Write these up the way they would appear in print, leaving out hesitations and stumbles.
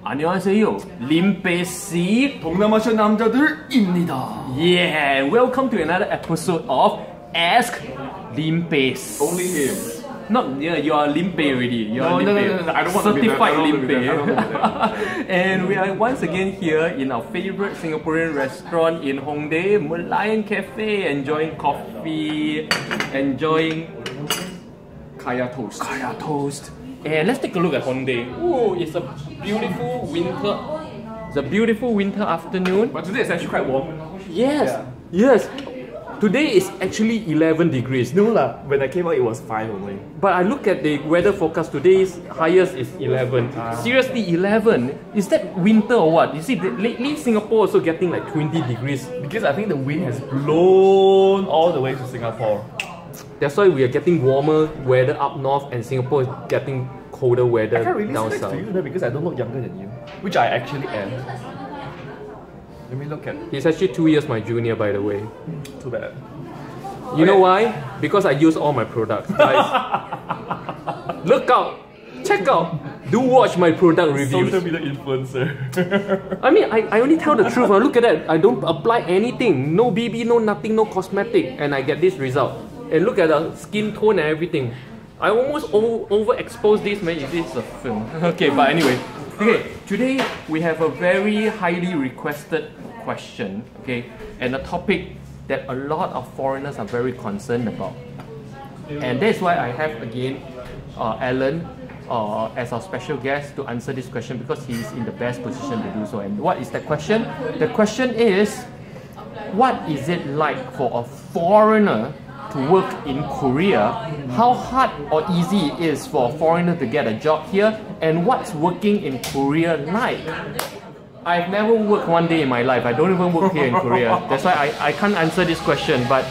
안녕하세요, Limpeh 씨. 동남아시아 남자들입니다. Yeah, welcome to another episode of Ask Limpeh. Only him. Not yeah, you are Limpeh already. You are No, Limpeh. I don't want to be that. Certified I don't want to be that. I don't want to be Limpeh. And we are once again here in our favorite Singaporean restaurant in Hongdae, Malayan Cafe, enjoying coffee, enjoying Kaya toast. Kaya toast. And let's take a look at Hongdae. Oh, it's a beautiful winter. It's a beautiful winter afternoon. But today it's actually quite warm. Yes, yes. Today is actually 11 degrees. No lah. When I came out, it was 5 only. But I look at the weather forecast. Today's highest is 11. Seriously, 11? Is that winter or what? You see, lately Singapore also getting like 20 degrees. Because I think the wind has blown all the way to Singapore. That's why we are getting warmer weather up north and Singapore is getting colder weather I can't really down say south. to you because I don't look younger than you. Which I actually am. Let me look at. He's actually 2 years my junior, by the way. Too bad. You know why? Because I use all my products, guys. Look out! Check out! Do watch my product reviews. Social media influencer. I mean, I only tell the truth. Look at that. I don't apply anything. No BB, no nothing, no cosmetic. And I get this result. And look at the skin tone and everything. I almost overexposed this, man. If this is a film. Okay, but anyway. Okay, today we have a very highly requested question. Okay, and a topic that a lot of foreigners are very concerned about. And that's why I have again Allan as our special guest to answer this question because he's in the best position to do so. And what is that question? The question is, what is it like for a foreigner to work in Korea? How hard or easy it is for a foreigner to get a job here? And what's working in Korea like? I've never worked one day in my life. I don't even work here in Korea. That's why I can't answer this question. But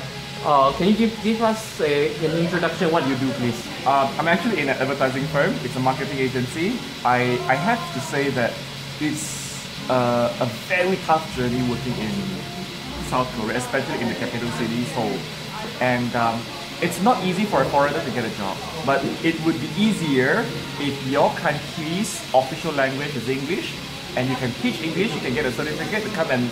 can you give us an introduction what you do, please? I'm actually in an advertising firm. It's a marketing agency. I have to say that it's a very tough journey working in South Korea, especially in the capital city, Seoul. And it's not easy for a foreigner to get a job, but it would be easier if your country's official language is English and you can teach English, you can get a certificate to come and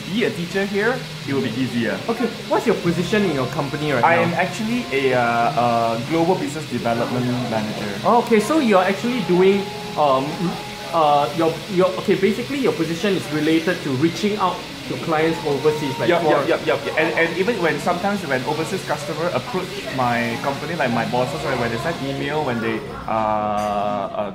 be a teacher here, it will be easier. Okay, what's your position in your company right I now? am actually a global business development manager. Okay, so you're actually doing okay, basically your position is related to reaching out to clients overseas, like And even when sometimes when overseas customer approach my company, like my bosses, right, when they send email, when they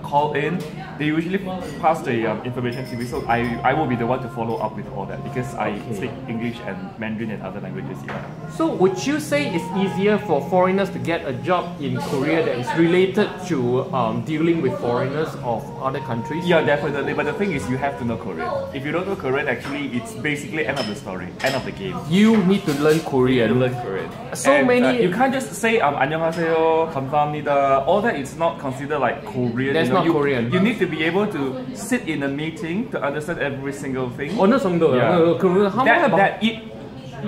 call in, they usually pass the information to me. So I will be the one to follow up with all that because I speak English and Mandarin and other languages. Yeah. So would you say it's easier for foreigners to get a job in Korea that is related to dealing with foreigners of other countries? Yeah, definitely. But the thing is, you have to know Korean. If you don't know Korean, actually, it's basically end of the story, end of the game. You need to learn Korean. You learn Korean. So and, many. You can't just say 안녕하세요, 감사합니다. All that is not considered like Korean. That's not Korean. You need to be able to sit in a meeting to understand every single thing. 어느 정도?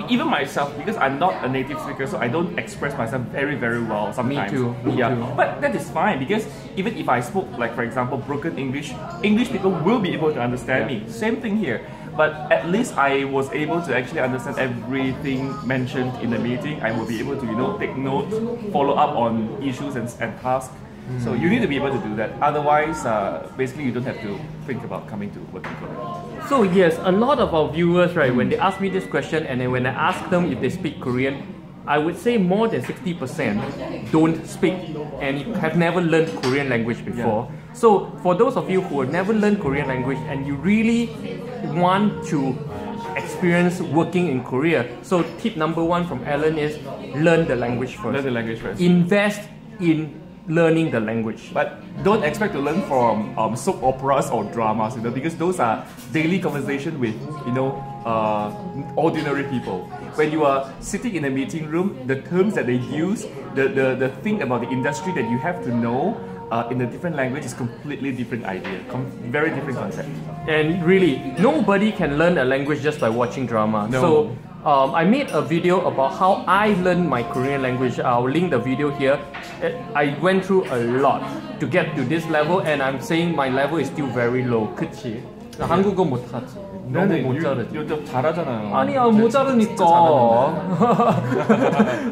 Even myself, because I'm not a native speaker, so I don't express myself very, very well sometimes. Me too. But that is fine because even if I spoke, like for example, broken English people will be able to understand me. Same thing here. But at least I was able to actually understand everything mentioned in the meeting. I will be able to, take notes, follow up on issues and tasks. So you need to be able to do that. Otherwise, basically you don't have to think about coming to work in Korea. So yes, a lot of our viewers, right, when they ask me this question and then when I ask them if they speak Korean, I would say more than 60% don't speak and have never learned Korean language before. Yeah. So for those of you who have never learned Korean language and you really want to experience working in Korea, so tip number 1 from Allan is learn the language first. Learn the language first. Invest in learning the language. But don't expect to learn from soap operas or dramas, because those are daily conversation with, ordinary people. When you are sitting in a meeting room, the terms that they use, the thing about the industry that you have to know in a different language is completely different idea, very different concept. And really, nobody can learn a language just by watching drama. No. So I made a video about how I learned my Korean language. I'll link the video here. I went through a lot to get to this level, and I'm saying my level is still very low. 그치? 한국어 못하지. 너무 못 잘하지. 좀 잘하잖아요. 아니야, 못 잘하니까.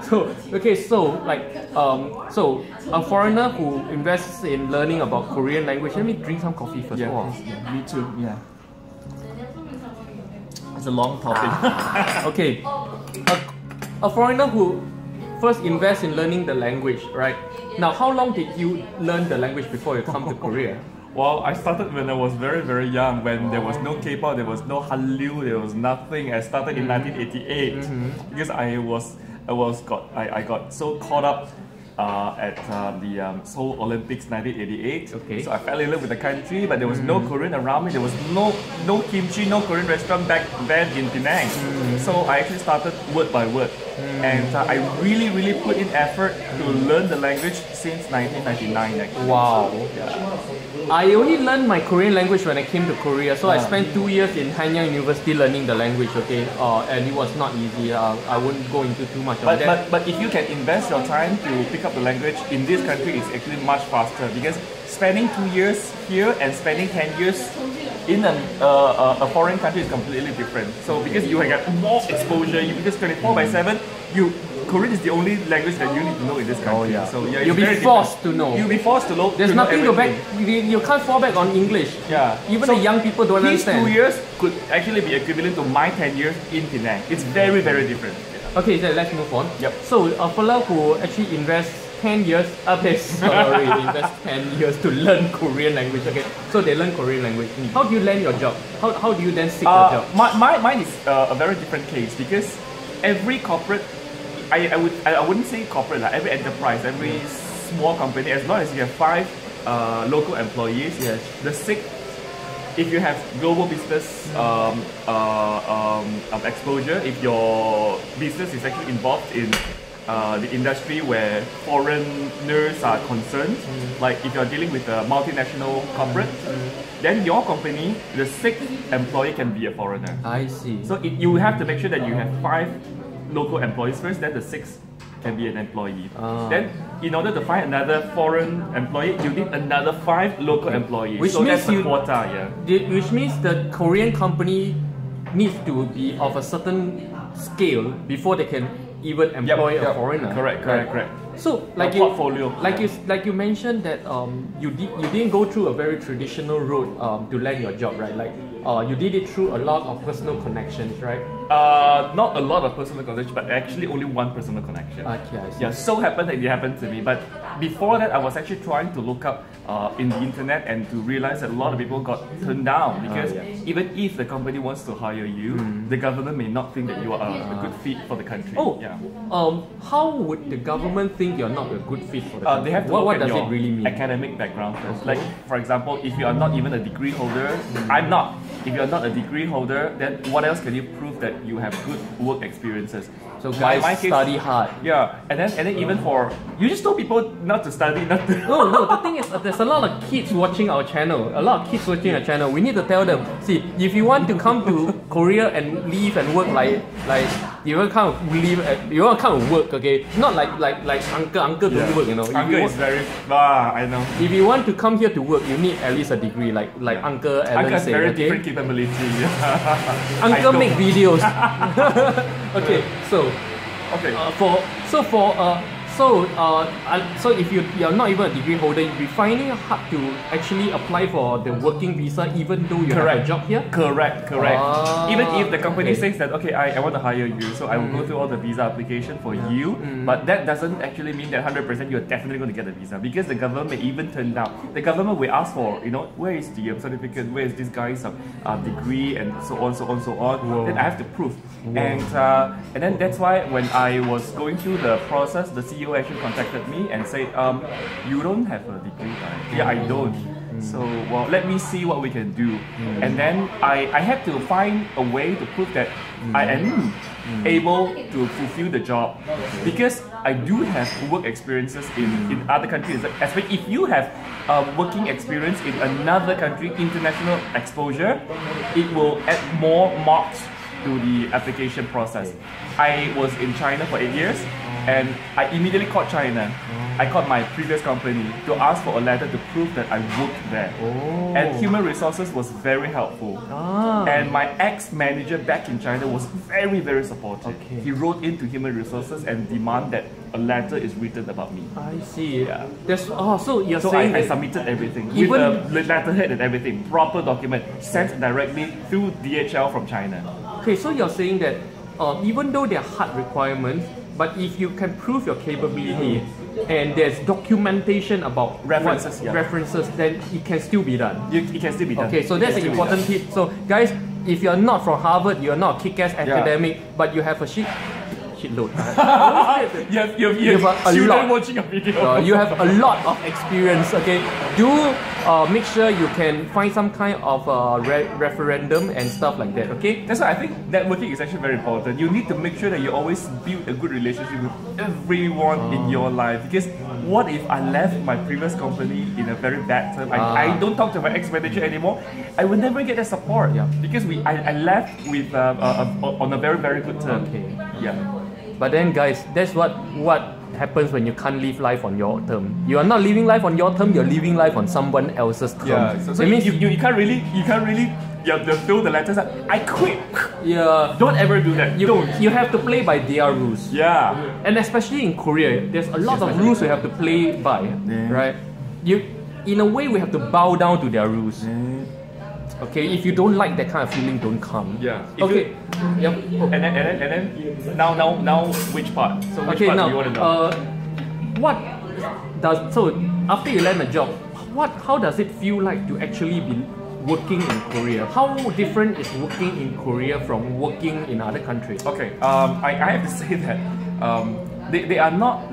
So a foreigner who invests in learning about Korean language, let me drink some coffee first. Yeah, me too. Yeah. It's a long topic. Okay, a foreigner who first invests in learning the language, right? Now, how long did you learn the language before you come to Korea? Well, I started when I was very, very young, when there was no K-pop, there was no Hallyu, there was nothing. I started in 1988 because I got so caught up at the Seoul Olympics 1988. Okay. So I fell in love with the country, but there was no Korean around me. There was no kimchi, no Korean restaurant back then in Penang. So I actually started word by word, and I really, really put in effort to learn the language since 1999. Actually. Wow. Yeah. I only learned my Korean language when I came to Korea, so I spent 2 years in Hanyang University learning the language, okay? And it was not easy. I wouldn't go into too much of that. But if you can invest your time to pick up the language in this country, it's actually much faster, because spending 2 years here and spending 10 years in a foreign country is completely different. So because you get more exposure, because 24/7, Korean is the only language that you need to know in this country. Oh, yeah. So yeah, You'll be forced to know. You'll be forced to know. There's nothing to back. You can't fall back on English. Yeah. Even the young people don't These understand. 2 years could actually be equivalent to my 10 years in Penang. It's very, very different. Yeah. Okay, so let's move on. Yep. So a fellow who actually invests 10 years, invest 10 years to learn Korean language. Okay, so they learn Korean language. How do you land your job? How do you then seek a job? Mine is a very different case, because every corporate, I wouldn't say corporate, like every enterprise, every small company, as long as you have 5 local employees, yes. The 6th, if you have global business exposure, if your business is actually involved in the industry where foreigners are concerned, like if you're dealing with a multinational corporate, then your company, the 6th employee can be a foreigner. I see. So you have to make sure that you have 5 local employees first, then the 6th can be an employee. Then in order to find another foreign employee, you need another 5 local employees. Which so means that's a quota, yeah. Which means the Korean company needs to be of a certain scale before they can even employ a foreigner. Correct. So portfolio. Like you mentioned that you didn't go through a very traditional route to land your job, right? Like you did it through a lot of personal connections, right? Not a lot of personal connections, but actually only one personal connection. Okay, I see. Yeah, so happened that it happened to me. But before that, I was actually trying to look up in the internet and to realize that a lot of people got turned down, because even if the company wants to hire you, the government may not think that you are a good fit for the country. Oh, yeah. How would the government think you're not a good fit for the country? They have to what look does at your it really mean? academic background first. Like, for example, if you are not even a degree holder, I'm not. If you're not a degree holder, then what else can you prove that you have good work experiences? So guys, my case, study hard. Yeah, and then even for, you just told people not to study, not to... No, the thing is, there's a lot of kids watching our channel. We need to tell them, see, if you want to come to Korea and live and work like you want to come live, you want to come and work, okay? Not like uncle don't work, you know. Uncle is very... I know. If you want to come here to work, you need at least a degree, like Uncle Allan Uncle has said, very okay? different capability. Uncle make videos. Okay, so so if you're not even a degree holder, you'll be finding it hard to actually apply for the working visa, even though you have a job here. Correct. Even if the company says that, okay, I want to hire you, so I will go through all the visa application for you, but that doesn't actually mean that 100% you're definitely going to get a visa, because the government may even turn down. The government will ask for, where is the certificate, where is this guy's degree, and so on. Whoa. Then I have to prove. And then that's why when I was going through the process, the CEO actually contacted me and said, you don't have a degree, right? Yeah, I don't. So, well, let me see what we can do. And then I had to find a way to prove that I am able to fulfill the job, because I do have work experiences in other countries. Especially if you have working experience in another country, international exposure, it will add more marks to the application process. I was in China for 8 years, and I immediately called China. I called my previous company to ask for a letter to prove that I worked there. And human resources was very helpful. And my ex-manager back in China was very, very supportive. He wrote into human resources and demand that a letter is written about me. I see. Yeah. So you're saying I that submitted everything with the letterhead and everything, proper document sent directly through DHL from China. Okay, so you're saying that even though they're hard requirements, but if you can prove your capability and there's documentation about references, then it can still be done. It can still be done. Okay, so that's an important tip. So guys, if you're not from Harvard, you're not a kick-ass academic, but you have a shitload. you have a lot watching a video. You have a lot of experience. Okay, do make sure you can find some kind of referendum and stuff like that. Okay, that's why I think networking is actually very important. You need to make sure that you always build a good relationship with everyone in your life. Because what if I left my previous company in a very bad term? I don't talk to my ex-manager anymore. I will never get that support. Because I left with on a very, very good term. Okay. Yeah. But then guys, that's what happens when you can't live life on your term. You are not living life on your term, you're living life on someone else's term. Yeah, so it means you can't really throw the letters out. I quit. Yeah. Don't ever do that. You have to play by their rules. Yeah. And especially in Korea, there's a lot of rules you have to play by. Right? In a way we have to bow down to their rules. Okay, if you don't like that kind of feeling, don't come. Yeah. Okay. Yep. And then now which part? So which part do you want to know? So after you land a job, how does it feel like to actually be working in Korea? How different is working in Korea from working in other countries? Okay. I have to say that they are not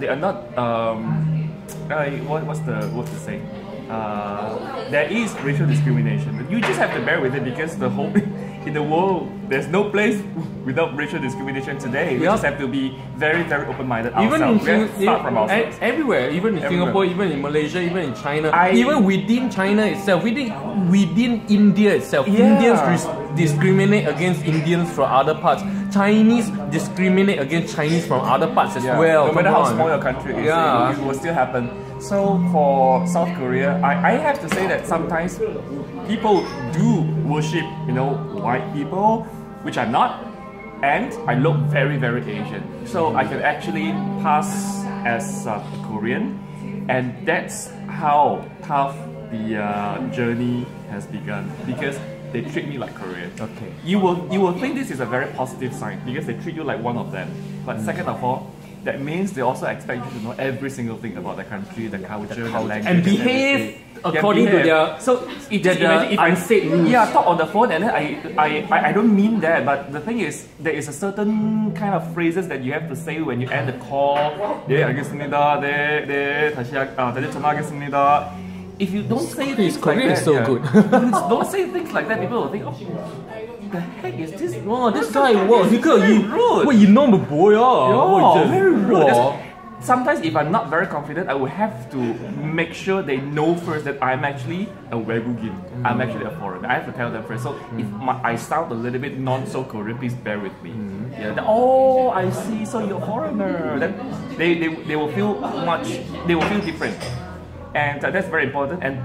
what's the word to say? There is racial discrimination, but you just have to bear with it because the whole in the world there's no place without racial discrimination today. We just have to be very, very open-minded ourselves. Everywhere, even in Singapore, even in Malaysia, even in China, even within China itself, within India itself, Indians discriminate against Indians from other parts. Chinese discriminate against Chinese from other parts as well. No matter how small your country is, it will still happen. So for South Korea, I have to say that sometimes people do worship, white people, which I'm not, and I look very, very Asian. So I can actually pass as a Korean, and that's how tough the journey has begun, because they treat me like Korean. Okay. You will think this is a very positive sign because they treat you like one of them. But second of all, that means they also expect you to know every single thing about the country, the culture, the language, and behave according to their. So if I say talk on the phone, and then I don't mean that, but the thing is there is a certain kind of phrases that you have to say when you end the call. 네 알겠습니다. 네 다시 전화하겠습니다. If you don't say things like that, is so good. Don't say things like that. People will think, the heck is this? Oh, this guy was rude. What you know, boy? Very rude. Sometimes, if I'm not very confident, I will have to make sure they know first that I'm actually a 외국인. I'm actually a foreigner. I have to tell them first. So if I sound a little bit non-so-Korean, please bear with me. I see. So you're a foreigner. Then they will feel different, and that's very important. And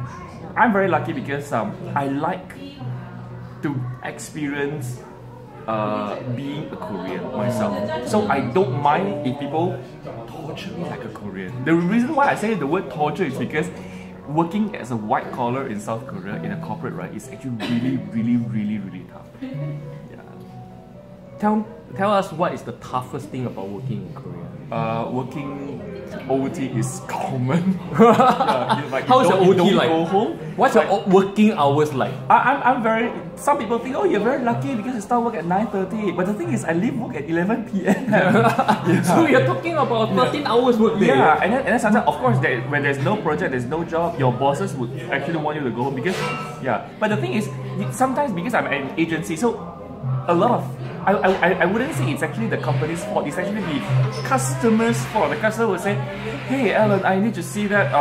I'm very lucky because I like to experience being a Korean myself. So I don't mind if people torture me like a Korean. The reason why I say the word torture is because working as a white collar in South Korea in a corporate, right, is actually really, really, really, really tough. Yeah. Tell us what is the toughest thing about working in Korea? Working OT is common. How's your OT like? Go home. What's your working hours like? I'm very. Some people think, you're very lucky because you start work at 9:30. But the thing is, I leave work at 11 p.m. So you're talking about 13 hours work day. Yeah, and then sometimes, of course, when there's no project, there's no job, your bosses would actually want you to go home because, But the thing is, sometimes because I'm an agency, so a lot of I wouldn't say it's actually the company's fault. It's actually the customer's fault. The customer will say, "Hey, Alan, I need to see that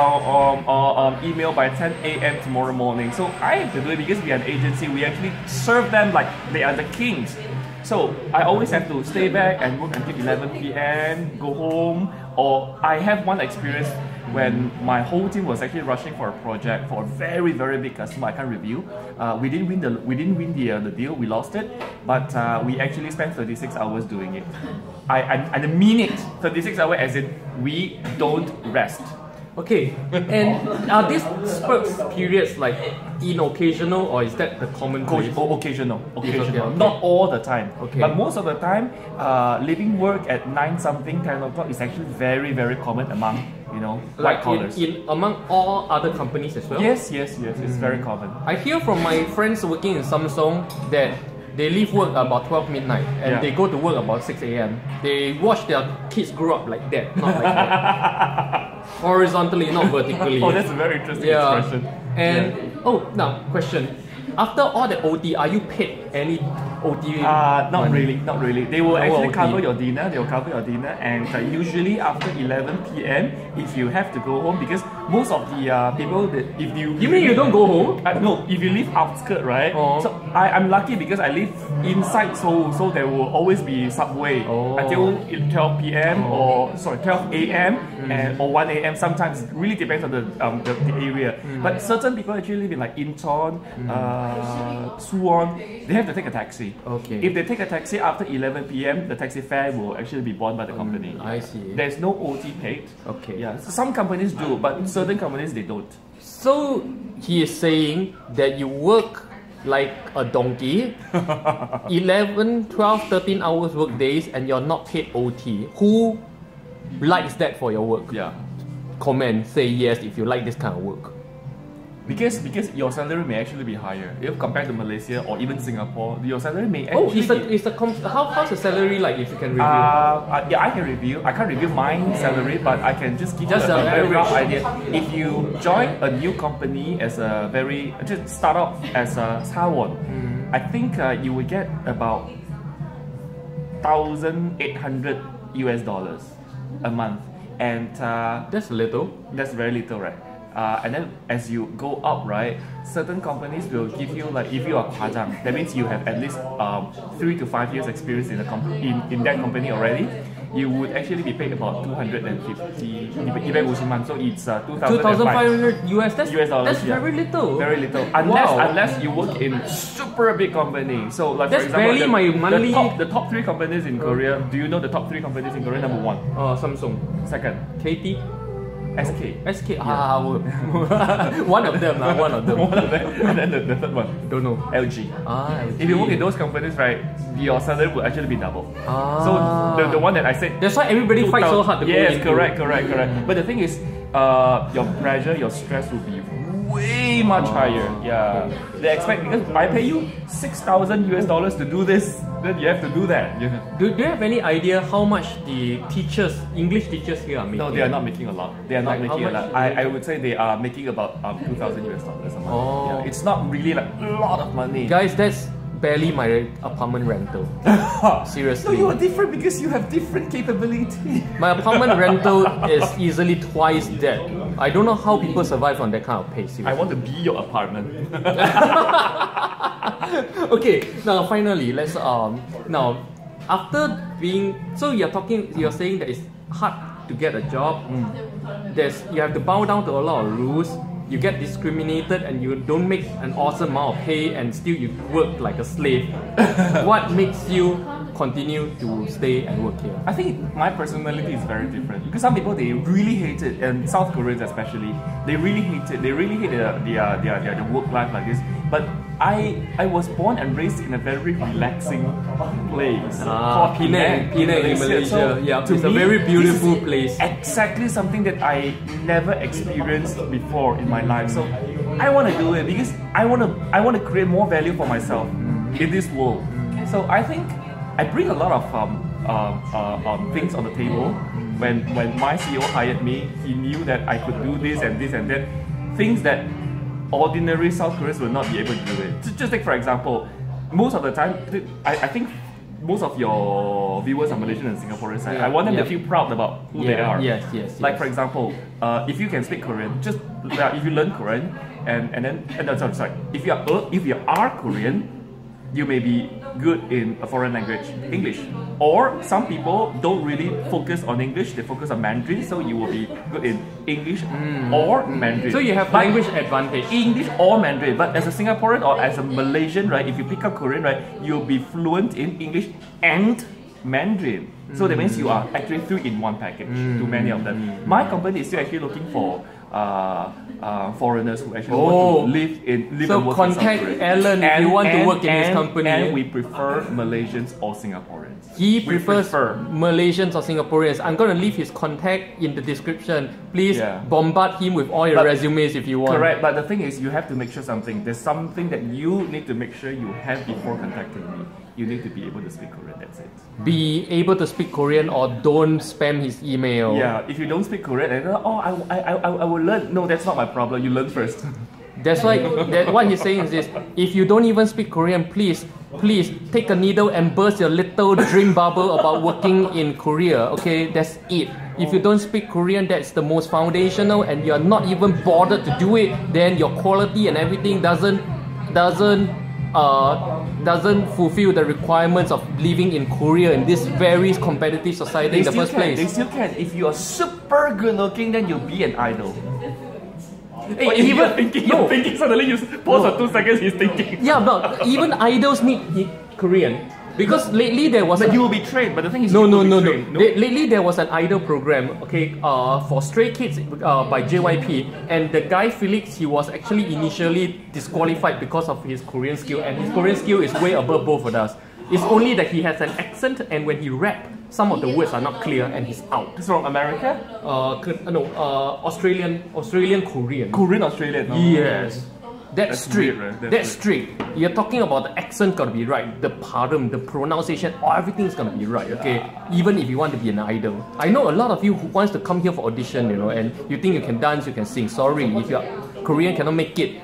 email by 10 a.m. tomorrow morning." So I have to do it because we are an agency. We actually serve them like they are the kings. So I always have to stay back and work until 11 p.m., go home. Or I have one experience when my whole team was actually rushing for a project for a very, very big customer. I can't review. We didn't win the deal. We lost it, but we actually spent 36 hours doing it. I mean it. 36 hours as in we don't rest. Okay, and are these spurts periods like occasional, or is that the common place? Occasional. Okay. Not all the time. Okay. But most of the time, leaving work at 9 something, 10 o'clock is actually very, very common among white collars. Among all other companies as well? Yes, it's very common. I hear from my friends working in Samsung that they leave work about 12 midnight and they go to work about 6 a.m. They watch their kids grow up like that, not like that. Horizontally, not vertically. Oh, that's a very interesting expression. And now question. After all the OT, are you paid any OT? Not really. They will actually OT. cover your dinner. They will cover your dinner, and usually after 11 p.m., if you have to go home, because most of the people that if you mean you don't go home? No, if you live outskirt, right? Oh. So I'm lucky because I live inside Seoul, so there will always be subway until 12 p.m. or 12 a.m. or 1 a.m. Sometimes it really depends on the area. But certain people actually live in like Incheon, Suwon. They have to take a taxi. Okay. If they take a taxi after 11 p.m., the taxi fare will actually be borne by the company. I see. There's no OT paid. Okay. Yeah. So some companies do, but certain companies they don't. So he is saying that you work like a donkey, 11, 12, 13 hours work days, and you're not paid OT. Who likes that for your work? Yeah. Comment, say yes if you like this kind of work. Because your salary may actually be higher. If compared to Malaysia or even Singapore, your salary may actually how's the salary like, if you can review? Yeah, I can review. I can't review my salary, but I can just give you a very rough idea. If you join a new company as a just start off as a Sawon, I think you will get about $1,800 US a month, and That's little. that's very little, right? And then as you go up, right, certain companies will give you, like, if you are Kwajang, that means you have at least 3 to 5 years experience in in that company already. You would actually be paid about 250 so it's 2,500 US. That's dollars, very little. Very little. Unless you work in super big company. So like That's for example, barely my monthly. the top 3 companies in Korea. Do you know the top 3 companies in Korea? Number 1. Samsung. Second. KT. SK. One of them. One of them. And then the third one. Don't know. LG. LG. If you work in those companies, right, your salary will actually be double. So the one that I said. That's why everybody fights so hard to go in. Yes, correct. But the thing is, your pressure, your stress will be way much higher. Yeah. They expect, because I pay you $6,000 US to do this, then you have to do that. Yeah. Do you have any idea how much the English teachers here are making? No, they are not making a lot. They are not making a lot. I would say they are making about $2,000 US a month. Yeah. It's not really like a lot of money. Guys, that's barely my apartment rental. Seriously. No, you are different because you have different capability. My apartment rental is easily twice that. I don't know how people survive on that kind of pay. Seriously. I want to be your apartment. Okay, now finally, let's now after being, so you're saying that it's hard to get a job. You have to bow down to a lot of rules. You get discriminated and you don't make an awesome amount of pay, and still you work like a slave. What makes you continue to stay and work here? I think my personality is very different, because some people, they really hate it, and South Koreans especially, they really hate it. They really hate their work life like this. But I was born and raised in a very relaxing place called Penang in Malaysia. So yeah, it's a very beautiful place. Exactly something that I never experienced before in my life. So I want to do it because I want to create more value for myself in this world. So I think I bring a lot of things on the table. When my CEO hired me, he knew that I could do this and that, things that ordinary South Koreans will not be able to do it. Just take for example, most of the time, I think most of your viewers are Malaysian and Singaporeans, right? Yeah. I want them to feel proud about who they are. Yes. Like for example, if you can speak Korean, just if you learn Korean, if you are Korean, you may be good in a foreign language, English. Or some people don't really focus on English, they focus on Mandarin, so you will be good in English or Mandarin. So you have language advantage. English or Mandarin, but as a Singaporean or as a Malaysian, right, if you pick up Korean, right, you'll be fluent in English and Mandarin. So that means you are actually 3 in 1 package to many of them. My company is still actually looking for foreigners who actually want to live and work in South contact Korea. Allan if you want to work in his company. And we prefer Malaysians or Singaporeans. He prefers Malaysians or Singaporeans. I'm going to leave his contact in the description. Please bombard him with all your resumes if you want. Correct, but the thing is, you have to make sure something. There's something that you need to make sure you have before contacting me. You need to be able to speak Korean, that's it. Be able to speak Korean or don't spam his email. Yeah, if you don't speak Korean, and I will learn. No, that's not my problem. You learn first. That's why what he's saying is this: if you don't even speak Korean, please take a needle and burst your little dream bubble about working in Korea. Okay, that's it. If you don't speak Korean, that's the most foundational, and you're not even bothered to do it, then your quality and everything doesn't fulfill the requirements of living in Korea in this very competitive society in the first place. They still can. If you are super good looking, then you'll be an idol. Hey, you're thinking suddenly you pause for 2 seconds, he's thinking. Yeah, but even idols need Korean. Because lately there was... But you will be trained, but the thing is No. trained. Lately there was an idol program, okay, for Stray Kids by JYP, and the guy Felix, he was actually initially disqualified because of his Korean skill, and his Korean skill is way above both of us. It's only that he has an accent, and when he rap, some of the words are not clear, and he's out. He's from America? Australian Korean. Korean Australian? No. Yes. That's strict. Weird, right? That's strict. You're talking about the accent gotta be right, the pardon, the pronunciation, everything's gonna be right, okay? Even if you want to be an idol. I know a lot of you who wants to come here for audition, and you think you can dance, you can sing. Sorry, if you're Korean cannot make it.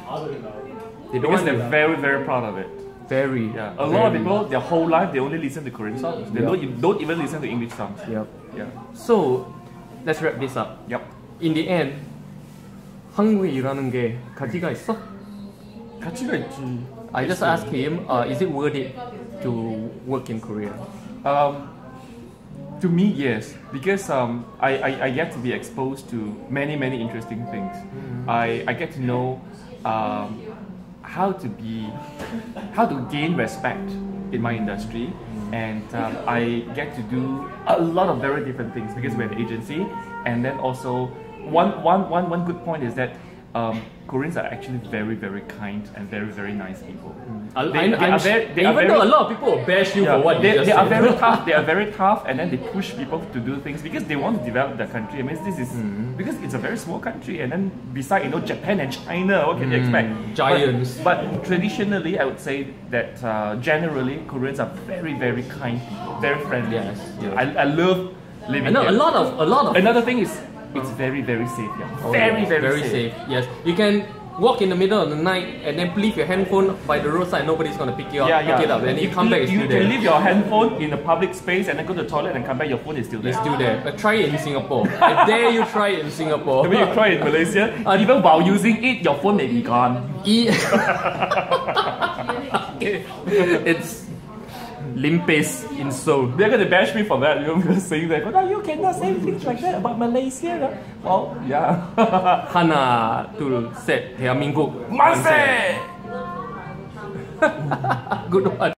Because they're very, very proud of it. Very. Yeah. A lot of people, their whole life, they only listen to Korean songs. They don't even listen to English songs. Yep. Yeah. So, let's wrap this up. Yep. In the end, 한국에 일하는 게 가치가 있어? 가치가 있지. I just asked him, is it worth it to work in Korea? To me, yes, because I get to be exposed to many interesting things. I get to know how to gain respect in my industry, and I get to do a lot of very different things because we're an agency. And then also one good point is that Koreans are actually very kind and very nice people. Even though a lot of people will bash you for what they are said. very tough. They are very tough, and then they push people to do things because they want to develop their country. I mean, this is because it's a very small country, and then beside Japan and China, what can you expect? Giants. But traditionally, I would say that generally Koreans are very kind people, very friendly. Yes. I love living here. A lot of. Another thing is it's very safe. Yeah. Very safe. Yes, you can walk in the middle of the night and then leave your handphone by the roadside. Nobody's gonna pick you up. Pick it up, and you come back. You can leave your handphone in a public space and then go to the toilet and come back. Your phone is still there. It's still there. Try it in Singapore. I dare you try it in Singapore. Maybe you try it in Malaysia. Even while using it, your phone may be gone. It's Limpeh in Seoul. They're going to bash me for that, because saying that, but you cannot say things like that about Malaysia. Well, yeah. Hana tul set 대한민국 만세! Good one.